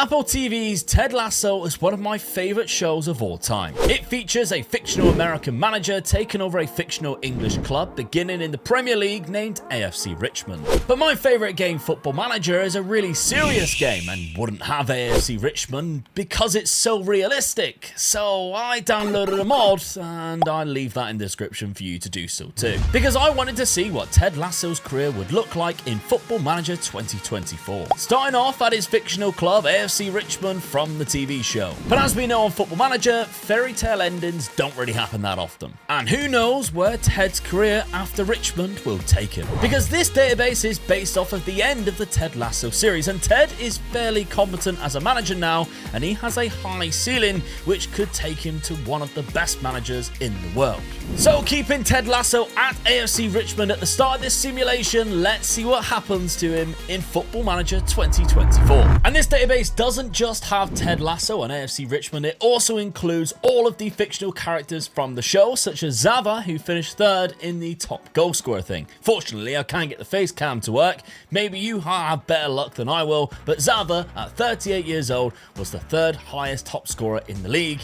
Apple TV's Ted Lasso is one of my favourite shows of all time. It features a fictional American manager taking over a fictional English club beginning in the Premier League named AFC Richmond. But my favourite game, Football Manager, is a really serious game and wouldn't have AFC Richmond because it's so realistic. So I downloaded a mod and I'll leave that in the description for you to do so too. Because I wanted to see what Ted Lasso's career would look like in Football Manager 2024. Starting off at his fictional club AFC Richmond from the TV show. But as we know on Football Manager, fairy tale endings don't really happen that often. And who knows where Ted's career after Richmond will take him. Because this database is based off of the end of the Ted Lasso series, and Ted is fairly competent as a manager now, and he has a high ceiling which could take him to one of the best managers in the world. So keeping Ted Lasso at AFC Richmond at the start of this simulation, let's see what happens to him in Football Manager 2024. And this database doesn't just have Ted Lasso and AFC Richmond, it also includes all of the fictional characters from the show, such as Zava, who finished third in the top goal scorer thing. Fortunately, I can't get the face cam to work. Maybe you have better luck than I will, but Zava, at 38 years old, was the third highest top scorer in the league.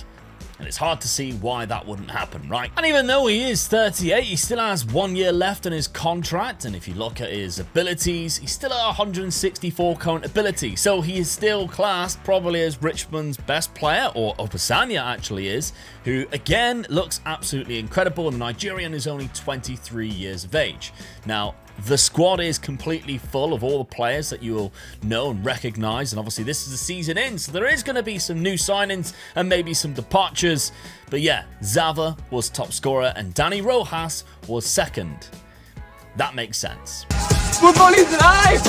And it's hard to see why that wouldn't happen, right? And even though he is 38, he still has 1 year left on his contract. And if you look at his abilities, he's still at 164 current ability. So he is still classed probably as Richmond's best player, or Opasanya actually is, who again looks absolutely incredible. The Nigerian is only 23 years of age. Now, the squad is completely full of all the players that you will know and recognize, and obviously this is the season in, so there is going to be some new signings and maybe some departures. But yeah, Zava was top scorer and Danny Rojas was second. That makes sense. Football is life!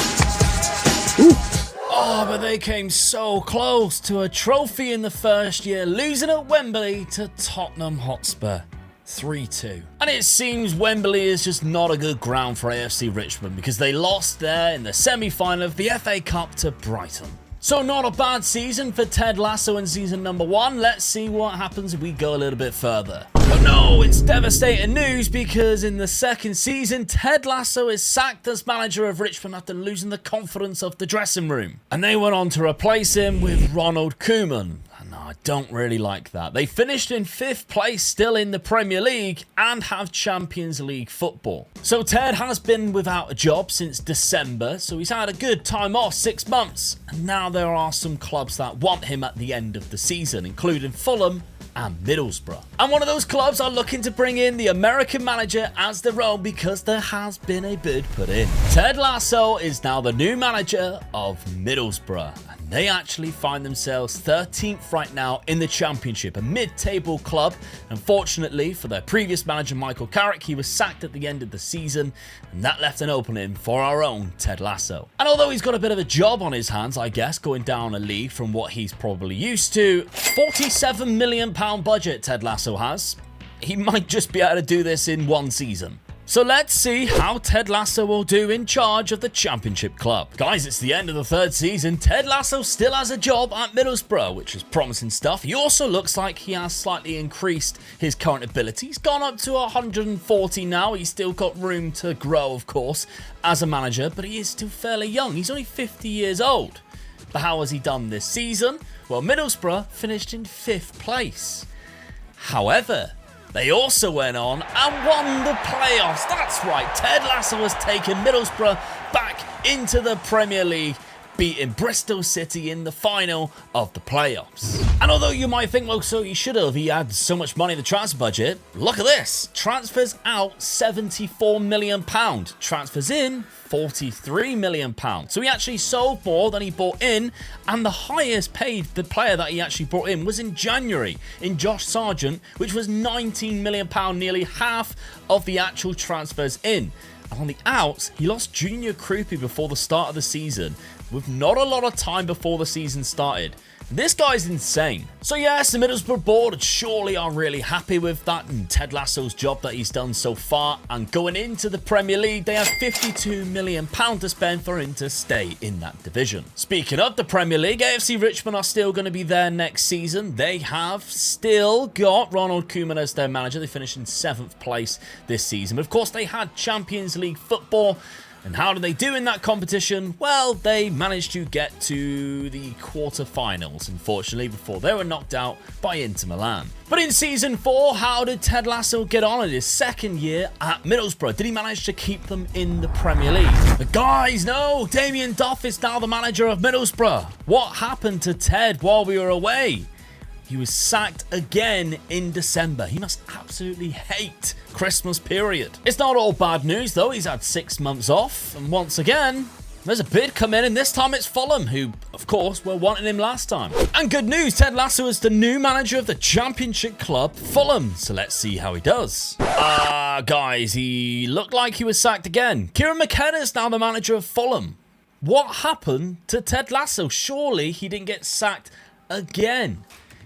Oh, but they came so close to a trophy in the first year, losing at Wembley to Tottenham Hotspur. 3-2. And it seems Wembley is just not a good ground for AFC Richmond because they lost there in the semi-final of the FA Cup to Brighton. So not a bad season for Ted Lasso in season number 1. Let's see what happens if we go a little bit further. But no, it's devastating news because in the second season, Ted Lasso is sacked as manager of Richmond after losing the confidence of the dressing room. And they went on to replace him with Ronald Koeman. No, I don't really like that. They finished in 5th place, still in the Premier League, and have Champions League football. So Ted has been without a job since December, so he's had a good time off, 6 months. And now there are some clubs that want him at the end of the season, including Fulham and Middlesbrough. And one of those clubs are looking to bring in the American manager as their own because there has been a bid put in. Ted Lasso is now the new manager of Middlesbrough. They actually find themselves 13th right now in the Championship, a mid-table club. Unfortunately for their previous manager Michael Carrick, he was sacked at the end of the season, and that left an opening for our own Ted Lasso. And although he's got a bit of a job on his hands, I guess, going down a league from what he's probably used to, £47 million budget Ted Lasso has. He might just be able to do this in 1 season. So let's see how Ted Lasso will do in charge of the Championship club. Guys, it's the end of the 3rd season. Ted Lasso still has a job at Middlesbrough, which is promising stuff. He also looks like he has slightly increased his current ability. He's gone up to 140 now. He's still got room to grow, of course, as a manager, but he is still fairly young. He's only 50 years old. But how has he done this season? Well, Middlesbrough finished in 5th place. However, they also went on and won the playoffs. That's right, Ted Lasso has taken Middlesbrough back into the Premier League, beating Bristol City in the final of the playoffs. And although you might think, well, so he should have, he had so much money in the transfer budget. Look at this. Transfers out, £74 million. Transfers in, £43 million. So he actually sold more than he bought in, and the highest paid the player that he actually brought in was in January, in Josh Sargent, which was £19 million, nearly half of the actual transfers in. And on the outs, he lost Junior Krupi before the start of the season, with not a lot of time before the season started. This guy's insane. So yes, the Middlesbrough board surely are really happy with that and Ted Lasso's job that he's done so far. And going into the Premier League, they have £52 million to spend for him to stay in that division. Speaking of the Premier League, AFC Richmond are still going to be there next season. They have still got Ronald Koeman as their manager. They finished in 7th place this season. But of course, they had Champions League football. And how did they do in that competition? Well, they managed to get to the quarterfinals, unfortunately, before they were knocked out by Inter Milan. But in Season 4, how did Ted Lasso get on in his second year at Middlesbrough? Did he manage to keep them in the Premier League? But guys, no! Damien Duff is now the manager of Middlesbrough. What happened to Ted while we were away? He was sacked again in December. He must absolutely hate Christmas period. It's not all bad news though. He's had 6 months off. And once again, there's a bid come in, and this time it's Fulham, who, of course, were wanting him last time. And good news, Ted Lasso is the new manager of the Championship club, Fulham. So let's see how he does. Guys, he looked like he was sacked again. Kieran McKenna is now the manager of Fulham. What happened to Ted Lasso? Surely he didn't get sacked again.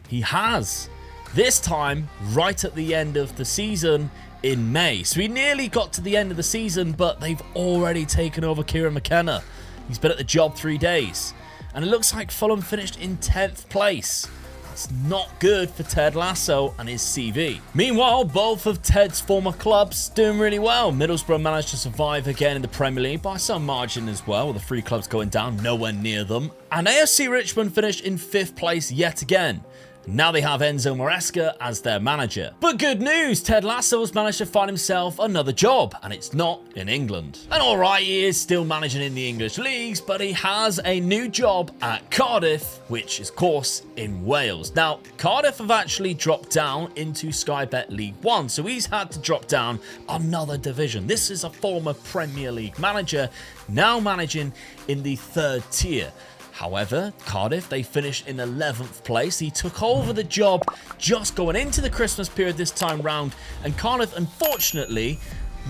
He has. This time, right at the end of the season in May. So we nearly got to the end of the season, but they've already taken over Kieran McKenna. He's been at the job 3 days. And it looks like Fulham finished in 10th place. That's not good for Ted Lasso and his CV. Meanwhile, both of Ted's former clubs doing really well. Middlesbrough managed to survive again in the Premier League by some margin as well, with the 3 clubs going down, nowhere near them. And AFC Richmond finished in 5th place yet again. Now they have Enzo Maresca as their manager. But good news, Ted Lasso has managed to find himself another job, and it's not in England. And alright, he is still managing in the English leagues, but he has a new job at Cardiff, which is, of course, in Wales. Now, Cardiff have actually dropped down into Sky Bet League 1, so he's had to drop down another division. This is a former Premier League manager, now managing in the 3rd tier. However, Cardiff, they finished in 11th place. He took over the job just going into the Christmas period this time round, and Cardiff, unfortunately,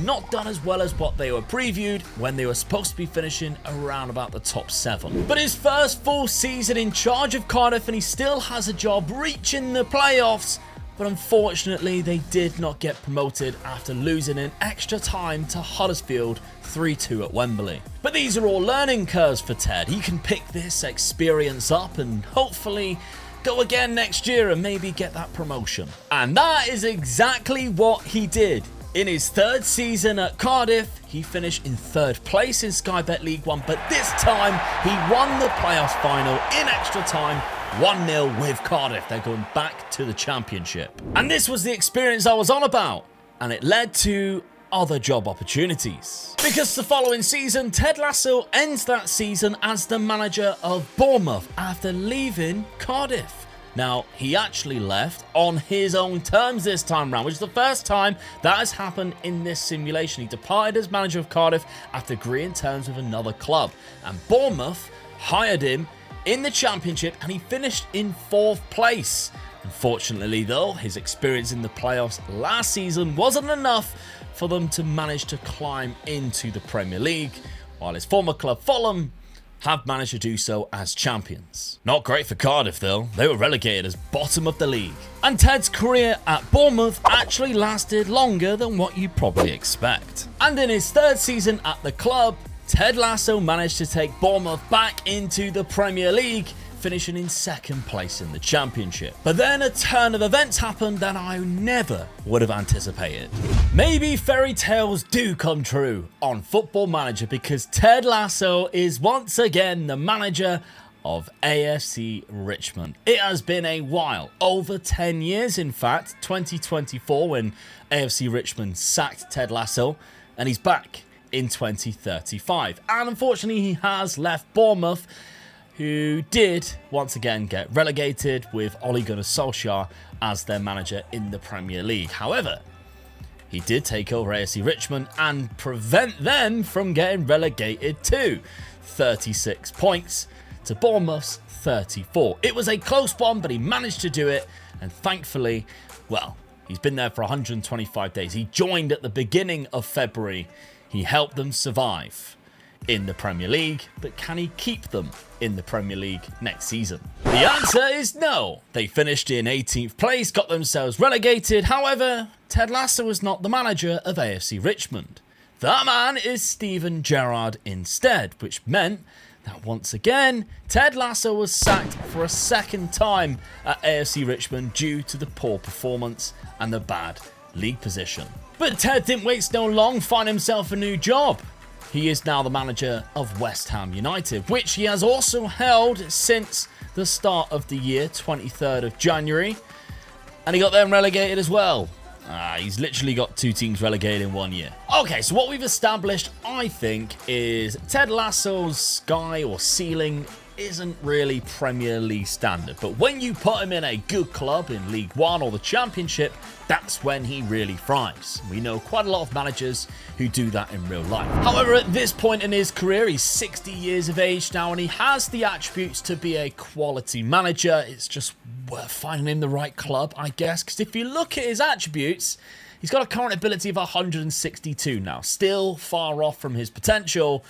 not done as well as what they were previewed when they were supposed to be finishing around about the top 7. But his first full season in charge of Cardiff, and he still has a job reaching the playoffs. But unfortunately, they did not get promoted after losing in extra time to Huddersfield 3-2 at Wembley. But these are all learning curves for Ted. He can pick this experience up and hopefully go again next year and maybe get that promotion. And that is exactly what he did. In his 3rd season at Cardiff, he finished in 3rd place in Sky Bet League 1, but this time he won the playoffs final in extra time, 1-0 with Cardiff. They're going back to the Championship. And this was the experience I was on about, and it led to other job opportunities. Because the following season, Ted Lasso ends that season as the manager of Bournemouth after leaving Cardiff. Now, he actually left on his own terms this time round, which is the first time that has happened in this simulation. He departed as manager of Cardiff after agreeing terms with another club. And Bournemouth hired him in the Championship, and he finished in 4th place. Unfortunately, though, his experience in the playoffs last season wasn't enough for them to manage to climb into the Premier League, while his former club, Fulham, have managed to do so as champions. Not great for Cardiff though, they were relegated as bottom of the league. And Ted's career at Bournemouth actually lasted longer than what you'd probably expect. And in his 3rd season at the club, Ted Lasso managed to take Bournemouth back into the Premier League, finishing in 2nd place in the Championship. But then a turn of events happened that I never would have anticipated. Maybe fairy tales do come true on Football Manager, because Ted Lasso is once again the manager of AFC Richmond. It has been a while, over 10 years in fact, 2024 when AFC Richmond sacked Ted Lasso, and he's back in 2035. And unfortunately he has left Bournemouth, who did once again get relegated with Ole Gunnar Solskjaer as their manager in the Premier League. However, he did take over AFC Richmond and prevent them from getting relegated too. 36 points to Bournemouth's 34. It was a close one, but he managed to do it, and thankfully, well, he's been there for 125 days. He joined at the beginning of February. He helped them survive in the Premier League, but can he keep them in the Premier League next season? The answer is no. They finished in 18th place, got themselves relegated. However, Ted Lasso is not the manager of AFC Richmond. That man is Steven Gerrard instead, which meant that once again, Ted Lasso was sacked for a 2nd time at AFC Richmond due to the poor performance and the bad league position. But Ted didn't wait so long to find himself a new job. he is now the manager of West Ham United, which he has also held since the start of the year, 23rd of January. And he got them relegated as well. He's literally got 2 teams relegated in 1 year. Okay, so what we've established, I think, is Ted Lasso's sky or ceiling isn't really Premier League standard. But when you put him in a good club in League One or the Championship, that's when he really thrives. We know quite a lot of managers who do that in real life. However, at this point in his career, he's 60 years of age now, and he has the attributes to be a quality manager. It's just worth finding him the right club, I guess, because if you look at his attributes, he's got a current ability of 162 now. Still far off from his potential,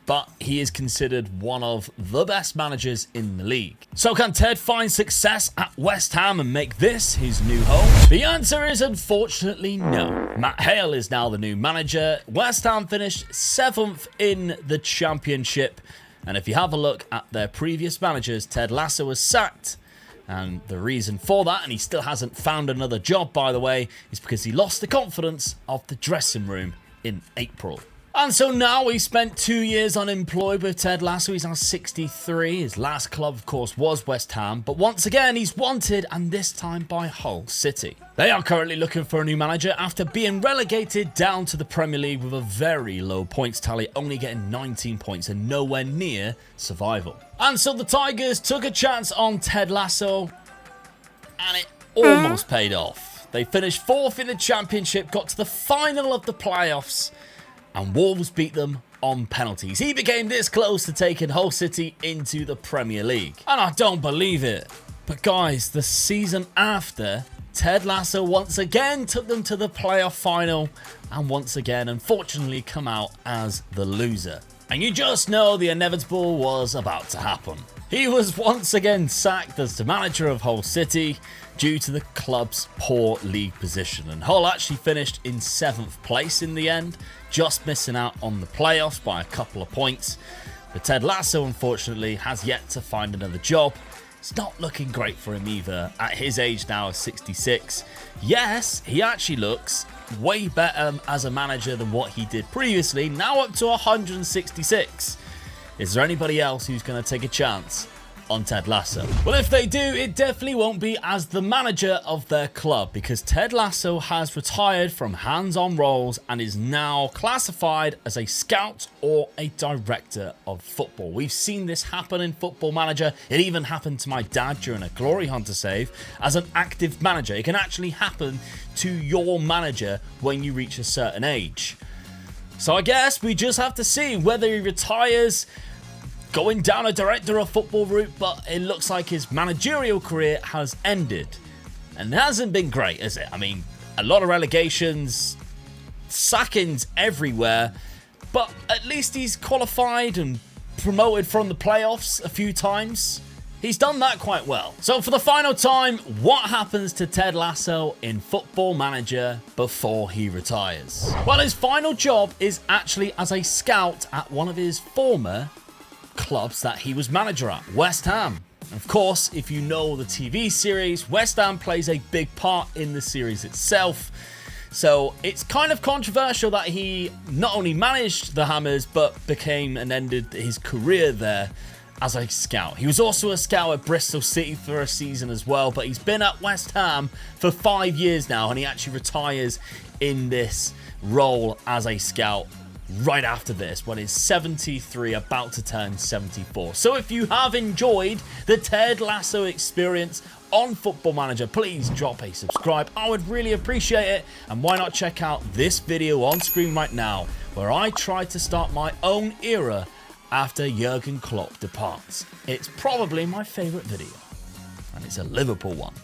but he is considered one of the best managers in the league. So can Ted find success at West Ham and make this his new home? The answer is unfortunately no. Matt Hale is now the new manager. West Ham finished 7th in the Championship, and if you have a look at their previous managers, Ted Lasso was sacked. And the reason for that, and he still hasn't found another job, by the way, is because he lost the confidence of the dressing room in April. And so now he spent 2 years unemployed with Ted Lasso. He's now 63. His last club, of course, was West Ham. But once again, he's wanted, and this time by Hull City. They are currently looking for a new manager after being relegated down to the Premier League with a very low points tally, only getting 19 points and nowhere near survival. And so the Tigers took a chance on Ted Lasso, and it almost paid off. They finished 4th in the Championship, got to the final of the playoffs, and Wolves beat them on penalties. He became this close to taking Hull City into the Premier League. And I don't believe it. But guys, the season after, Ted Lasso once again took them to the playoff final and once again, unfortunately, come out as the loser. And you just know the inevitable was about to happen. He was once again sacked as the manager of Hull City due to the club's poor league position. And Hull actually finished in 7th place in the end, just missing out on the playoffs by a couple of points. But Ted Lasso, unfortunately, has yet to find another job. It's not looking great for him either. At his age now of 66, yes, he actually looks way better as a manager than what he did previously, now up to 166. Is there anybody else who's going to take a chance on Ted Lasso? Well, if they do, it definitely won't be as the manager of their club, because Ted Lasso has retired from hands-on roles and is now classified as a scout or a director of football. We've seen this happen in Football Manager. It even happened to my dad during a Glory Hunter save as an active manager. It can actually happen to your manager when you reach a certain age. So I guess we just have to see whether he retires going down a director of football route, but it looks like his managerial career has ended. And it hasn't been great, has it? I mean, a lot of relegations, sackings everywhere, but at least he's qualified and promoted from the playoffs a few times. He's done that quite well. So for the final time, what happens to Ted Lasso in Football Manager before he retires? Well, his final job is actually as a scout at one of his former clubs that he was manager at, West Ham. Of course, if you know the TV series, West Ham plays a big part in the series itself. So it's kind of controversial that he not only managed the Hammers, but became and ended his career there as a scout. He was also a scout at Bristol City for a season as well, but he's been at West Ham for 5 years now, and he actually retires in this role as a scout right after this, when he's 73, about to turn 74. So if you have enjoyed the Ted Lasso experience on Football Manager, please drop a subscribe. I would really appreciate it. And why not check out this video on screen right now, where I try to start my own era after Jurgen Klopp departs. It's probably my favourite video, and it's a Liverpool one.